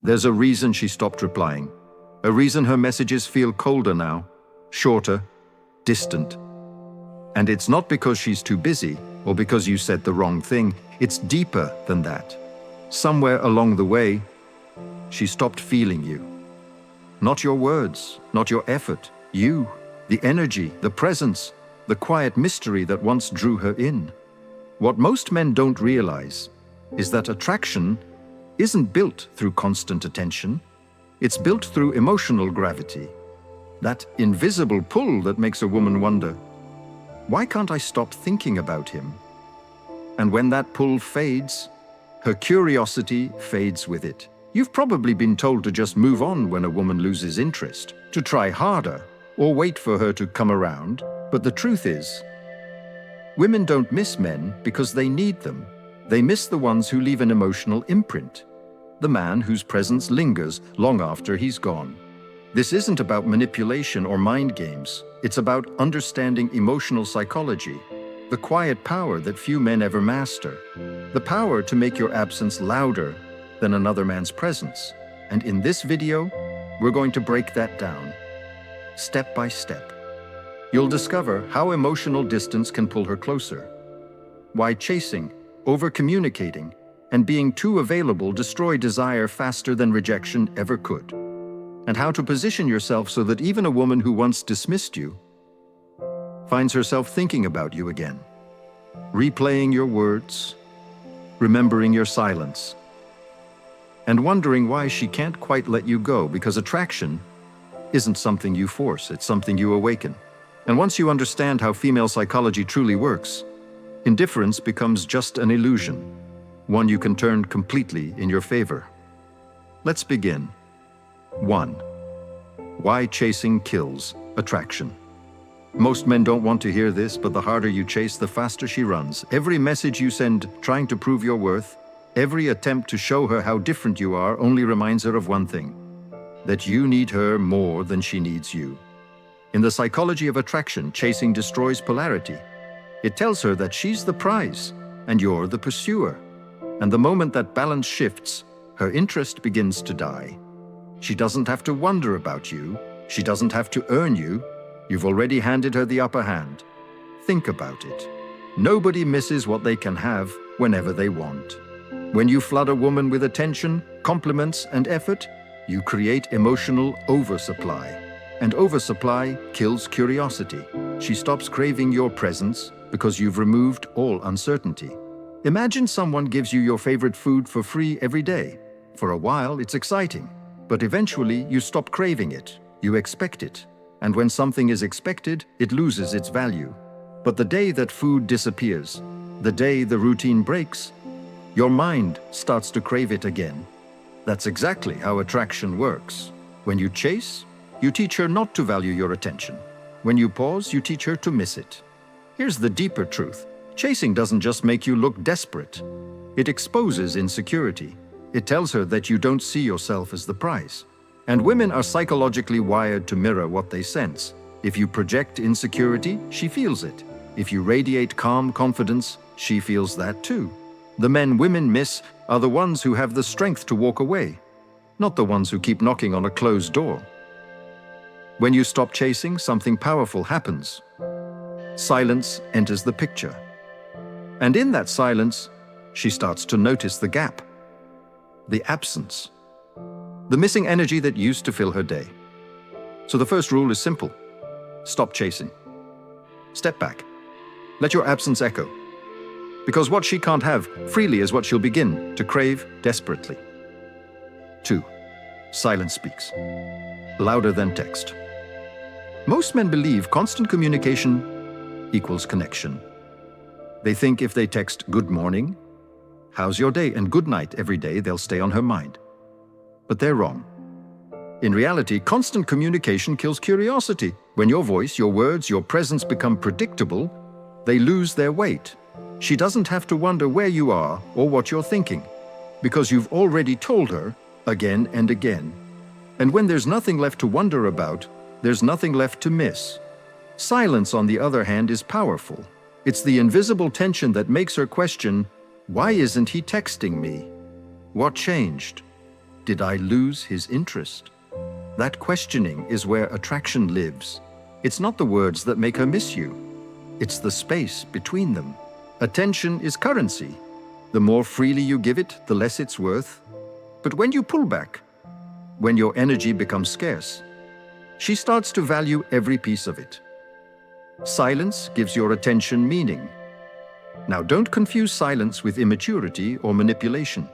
There's a reason she stopped replying. A reason her messages feel colder now, shorter, distant. And it's not because she's too busy or because you said the wrong thing. It's deeper than that. Somewhere along the way, she stopped feeling you. Not your words, not your effort. You, the energy, the presence, the quiet mystery that once drew her in. What most men don't realize is that attraction isn't built through constant attention. It's built through emotional gravity. That invisible pull that makes a woman wonder, why can't I stop thinking about him? And when that pull fades, her curiosity fades with it. You've probably been told to just move on when a woman loses interest, to try harder, or wait for her to come around. But the truth is, women don't miss men because they need them. They miss the ones who leave an emotional imprint. The man whose presence lingers long after he's gone. This isn't about manipulation or mind games. It's about understanding emotional psychology, the quiet power that few men ever master, the power to make your absence louder than another man's presence. And in this video, we're going to break that down, step by step. You'll discover how emotional distance can pull her closer, why chasing, over-communicating, and being too available destroy desire faster than rejection ever could, and how to position yourself so that even a woman who once dismissed you finds herself thinking about you again, replaying your words, remembering your silence, and wondering why she can't quite let you go, because attraction isn't something you force, it's something you awaken. And once you understand how female psychology truly works, indifference becomes just an illusion, one you can turn completely in your favor. Let's begin. 1. Why chasing kills attraction. Most men don't want to hear this, but the harder you chase, the faster she runs. Every message you send trying to prove your worth, every attempt to show her how different you are only reminds her of one thing, that you need her more than she needs you. In the psychology of attraction, chasing destroys polarity. It tells her that she's the prize and you're the pursuer. And the moment that balance shifts, her interest begins to die. She doesn't have to wonder about you. She doesn't have to earn you. You've already handed her the upper hand. Think about it. Nobody misses what they can have whenever they want. When you flood a woman with attention, compliments, and effort, you create emotional oversupply. And oversupply kills curiosity. She stops craving your presence because you've removed all uncertainty. Imagine someone gives you your favorite food for free every day. For a while, it's exciting, but eventually you stop craving it. You expect it. And when something is expected, it loses its value. But the day that food disappears, the day the routine breaks, your mind starts to crave it again. That's exactly how attraction works. When you chase, you teach her not to value your attention. When you pause, you teach her to miss it. Here's the deeper truth. Chasing doesn't just make you look desperate. It exposes insecurity. It tells her that you don't see yourself as the prize. And women are psychologically wired to mirror what they sense. If you project insecurity, she feels it. If you radiate calm confidence, she feels that too. The men women miss are the ones who have the strength to walk away, not the ones who keep knocking on a closed door. When you stop chasing, something powerful happens. Silence enters the picture. And in that silence, she starts to notice the gap, the absence, the missing energy that used to fill her day. So the first rule is simple. Stop chasing. Step back. Let your absence echo. Because what she can't have freely is what she'll begin to crave desperately. 2. Silence speaks. Louder than text. Most men believe constant communication equals connection. They think if they text good morning, how's your day, and good night every day, they'll stay on her mind. But they're wrong. In reality, constant communication kills curiosity. When your voice, your words, your presence become predictable, they lose their weight. She doesn't have to wonder where you are or what you're thinking, because you've already told her again and again. And when there's nothing left to wonder about, there's nothing left to miss. Silence, on the other hand, is powerful. It's the invisible tension that makes her question, why isn't he texting me? What changed? Did I lose his interest? That questioning is where attraction lives. It's not the words that make her miss you. It's the space between them. Attention is currency. The more freely you give it, the less it's worth. But when you pull back, when your energy becomes scarce, she starts to value every piece of it. Silence gives your attention meaning. Now, don't confuse silence with immaturity or manipulation.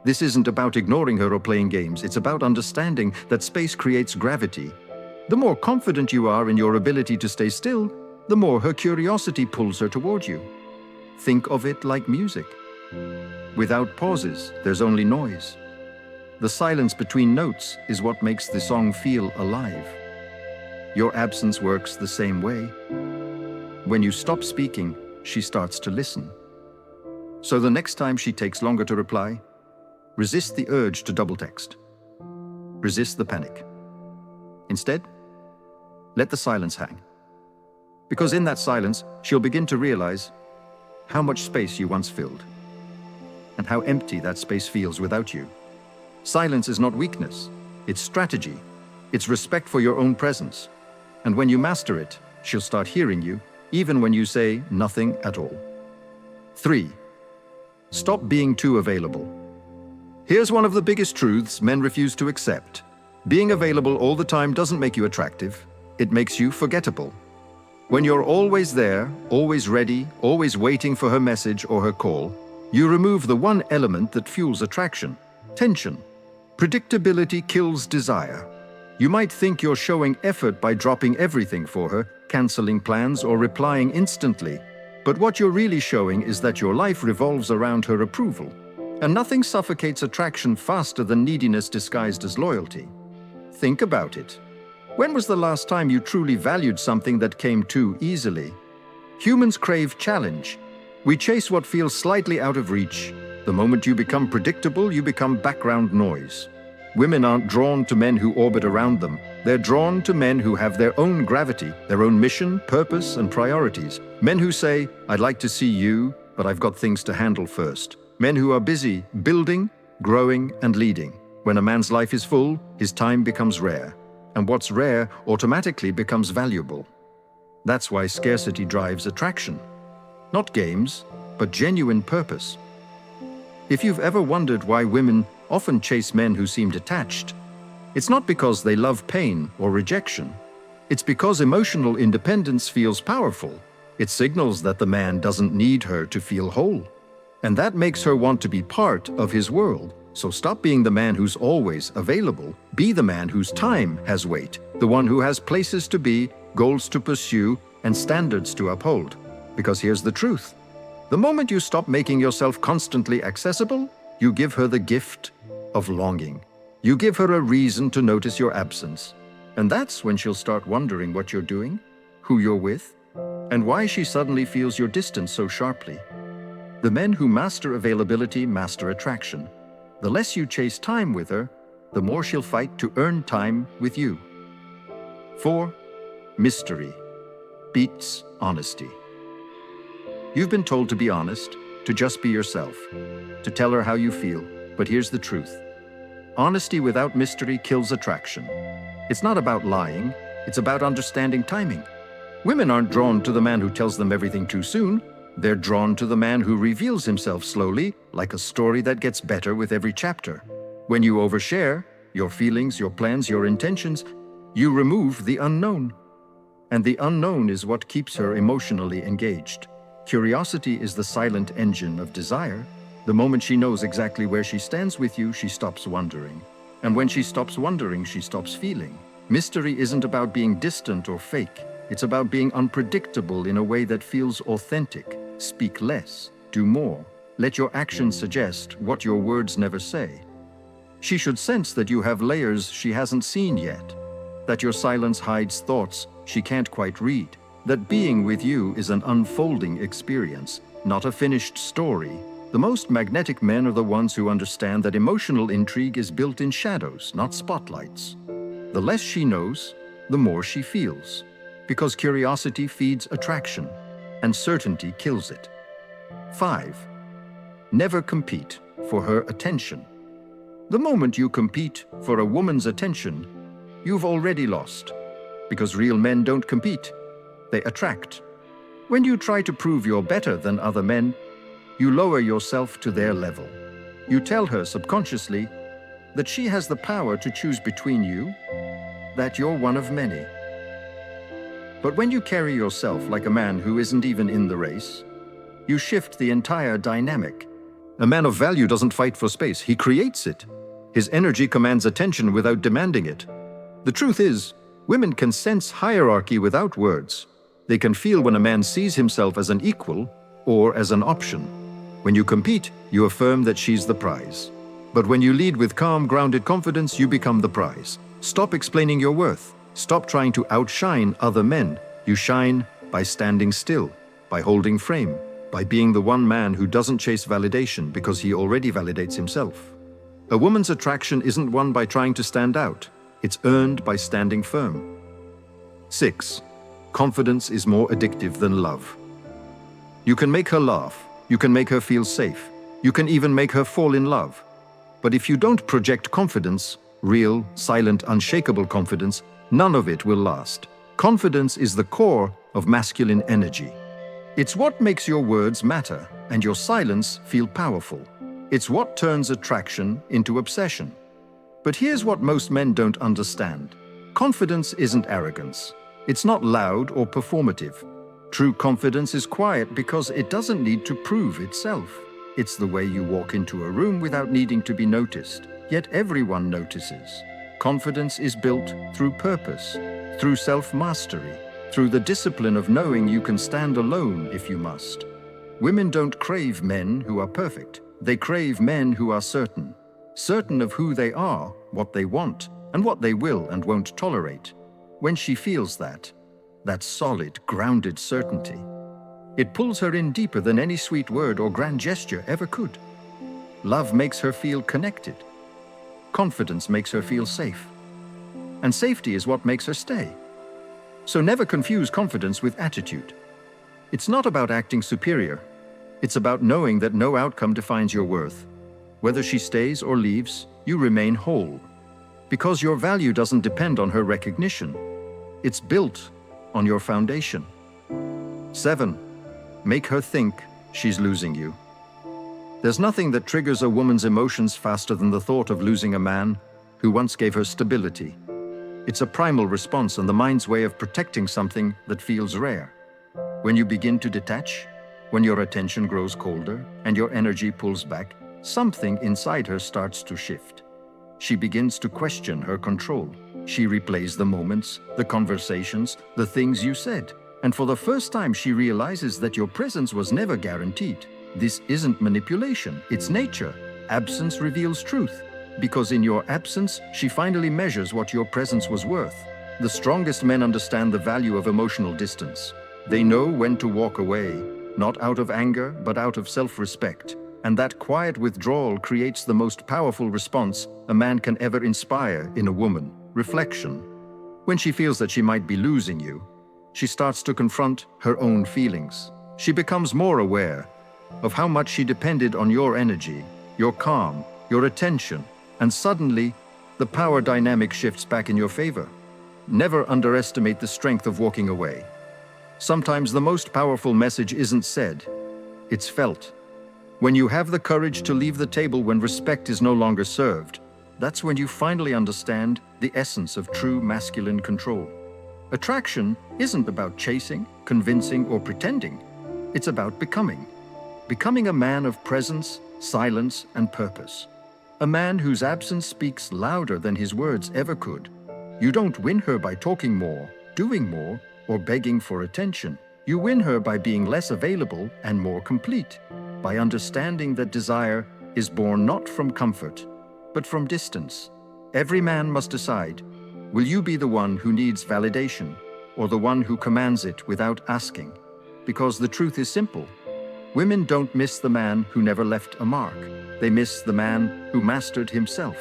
This isn't about ignoring her or playing games. It's about understanding that space creates gravity. The more confident you are in your ability to stay still, the more her curiosity pulls her toward you. Think of it like music. Without pauses, there's only noise. The silence between notes is what makes the song feel alive. Your absence works the same way. When you stop speaking, she starts to listen. So the next time she takes longer to reply, resist the urge to double text. Resist the panic. Instead, let the silence hang. Because in that silence, she'll begin to realize how much space you once filled and how empty that space feels without you. Silence is not weakness, it's strategy. It's respect for your own presence. And when you master it, she'll start hearing you, even when you say nothing at all. 3. Stop being too available. Here's one of the biggest truths men refuse to accept. Being available all the time doesn't make you attractive. It makes you forgettable. When you're always there, always ready, always waiting for her message or her call, you remove the one element that fuels attraction: tension. Predictability kills desire. You might think you're showing effort by dropping everything for her, canceling plans or replying instantly. But what you're really showing is that your life revolves around her approval. And nothing suffocates attraction faster than neediness disguised as loyalty. Think about it. When was the last time you truly valued something that came too easily? Humans crave challenge. We chase what feels slightly out of reach. The moment you become predictable, you become background noise. Women aren't drawn to men who orbit around them. They're drawn to men who have their own gravity, their own mission, purpose, and priorities. Men who say, "I'd like to see you, but I've got things to handle first." Men who are busy building, growing, and leading. When a man's life is full, his time becomes rare. And what's rare automatically becomes valuable. That's why scarcity drives attraction. Not games, but genuine purpose. If you've ever wondered why women often chase men who seem detached, it's not because they love pain or rejection. It's because emotional independence feels powerful. It signals that the man doesn't need her to feel whole. And that makes her want to be part of his world. So stop being the man who's always available. Be the man whose time has weight, the one who has places to be, goals to pursue, and standards to uphold. Because here's the truth. The moment you stop making yourself constantly accessible, you give her the gift of longing. You give her a reason to notice your absence. And that's when she'll start wondering what you're doing, who you're with, and why she suddenly feels your distance so sharply. The men who master availability master attraction. The less you chase time with her, the more she'll fight to earn time with you. 4. Mystery beats honesty. You've been told to be honest, to just be yourself, to tell her how you feel. But here's the truth. Honesty without mystery kills attraction. It's not about lying, it's about understanding timing. Women aren't drawn to the man who tells them everything too soon. They're drawn to the man who reveals himself slowly, like a story that gets better with every chapter. When you overshare your feelings, your plans, your intentions, you remove the unknown. And the unknown is what keeps her emotionally engaged. Curiosity is the silent engine of desire. The moment she knows exactly where she stands with you, she stops wondering. And when she stops wondering, she stops feeling. Mystery isn't about being distant or fake. It's about being unpredictable in a way that feels authentic. Speak less, do more. Let your actions suggest what your words never say. She should sense that you have layers she hasn't seen yet, that your silence hides thoughts she can't quite read, that being with you is an unfolding experience, not a finished story. The most magnetic men are the ones who understand that emotional intrigue is built in shadows, not spotlights. The less she knows, the more she feels, because curiosity feeds attraction, and certainty kills it. 5. Never compete for her attention. The moment you compete for a woman's attention, you've already lost. Because real men don't compete, they attract. When you try to prove you're better than other men, you lower yourself to their level. You tell her subconsciously that she has the power to choose between you, that you're one of many. But when you carry yourself like a man who isn't even in the race, you shift the entire dynamic. A man of value doesn't fight for space, he creates it. His energy commands attention without demanding it. The truth is, women can sense hierarchy without words. They can feel when a man sees himself as an equal or as an option. When you compete, you affirm that she's the prize. But when you lead with calm, grounded confidence, you become the prize. Stop explaining your worth. Stop trying to outshine other men. You shine by standing still, by holding frame, by being the one man who doesn't chase validation because he already validates himself. A woman's attraction isn't won by trying to stand out. It's earned by standing firm. 6. Confidence is more addictive than love. You can make her laugh. You can make her feel safe. You can even make her fall in love. But if you don't project confidence, real, silent, unshakable confidence, none of it will last. Confidence is the core of masculine energy. It's what makes your words matter and your silence feel powerful. It's what turns attraction into obsession. But here's what most men don't understand. Confidence isn't arrogance. It's not loud or performative. True confidence is quiet because it doesn't need to prove itself. It's the way you walk into a room without needing to be noticed, yet everyone notices. Confidence is built through purpose, through self-mastery, through the discipline of knowing you can stand alone if you must. Women don't crave men who are perfect. They crave men who are certain. Certain of who they are, what they want, and what they will and won't tolerate. When she feels that solid, grounded certainty, it pulls her in deeper than any sweet word or grand gesture ever could. Love makes her feel connected. Confidence makes her feel safe. And safety is what makes her stay. So never confuse confidence with attitude. It's not about acting superior. It's about knowing that no outcome defines your worth. Whether she stays or leaves, you remain whole. Because your value doesn't depend on her recognition. It's built on your foundation. 7. Make her think she's losing you. There's nothing that triggers a woman's emotions faster than the thought of losing a man who once gave her stability. It's a primal response and the mind's way of protecting something that feels rare. When you begin to detach, when your attention grows colder and your energy pulls back, something inside her starts to shift. She begins to question her control. She replays the moments, the conversations, the things you said. And for the first time, she realizes that your presence was never guaranteed. This isn't manipulation, it's nature. Absence reveals truth. Because in your absence, she finally measures what your presence was worth. The strongest men understand the value of emotional distance. They know when to walk away, not out of anger, but out of self-respect. And that quiet withdrawal creates the most powerful response a man can ever inspire in a woman: reflection. When she feels that she might be losing you, she starts to confront her own feelings. She becomes more aware of how much she depended on your energy, your calm, your attention, and suddenly, the power dynamic shifts back in your favor. Never underestimate the strength of walking away. Sometimes the most powerful message isn't said, it's felt. When you have the courage to leave the table when respect is no longer served, that's when you finally understand the essence of true masculine control. Attraction isn't about chasing, convincing, or pretending. It's about becoming. Becoming a man of presence, silence, and purpose. A man whose absence speaks louder than his words ever could. You don't win her by talking more, doing more, or begging for attention. You win her by being less available and more complete. By understanding that desire is born not from comfort, but from distance. Every man must decide, will you be the one who needs validation, or the one who commands it without asking? Because the truth is simple. Women don't miss the man who never left a mark. They miss the man who mastered himself.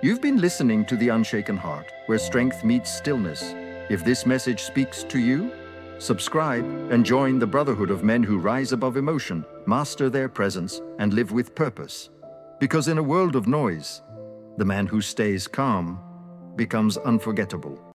You've been listening to The Unshaken Heart, where strength meets stillness. If this message speaks to you, subscribe and join the brotherhood of men who rise above emotion, master their presence, and live with purpose. Because in a world of noise, The man who stays calm becomes unforgettable.